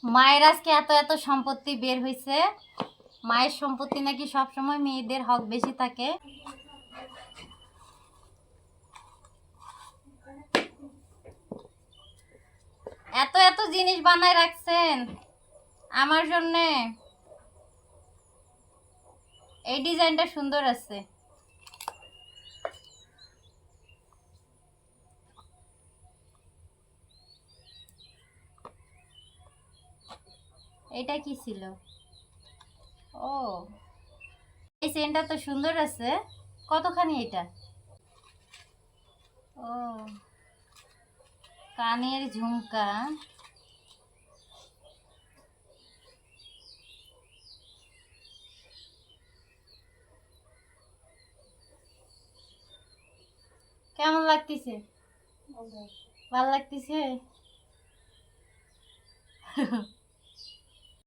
মায়ের আজকে এত এত সম্পত্তি বের হইছে। মায়ের সম্পত্তি নাকি সবসময় মেয়েদের হক বেশি থাকে। এত এত জিনিস বানায় রাখছেন আমার জন্যে। এই ডিজাইনটা সুন্দর আছে। এটা কি ছিল? ও, এই চেনটা তো সুন্দর আছে। কতখানি এটা? ও, কানের ঝুমকা। কেমন লাগতেছে? ভালো লাগতেছে।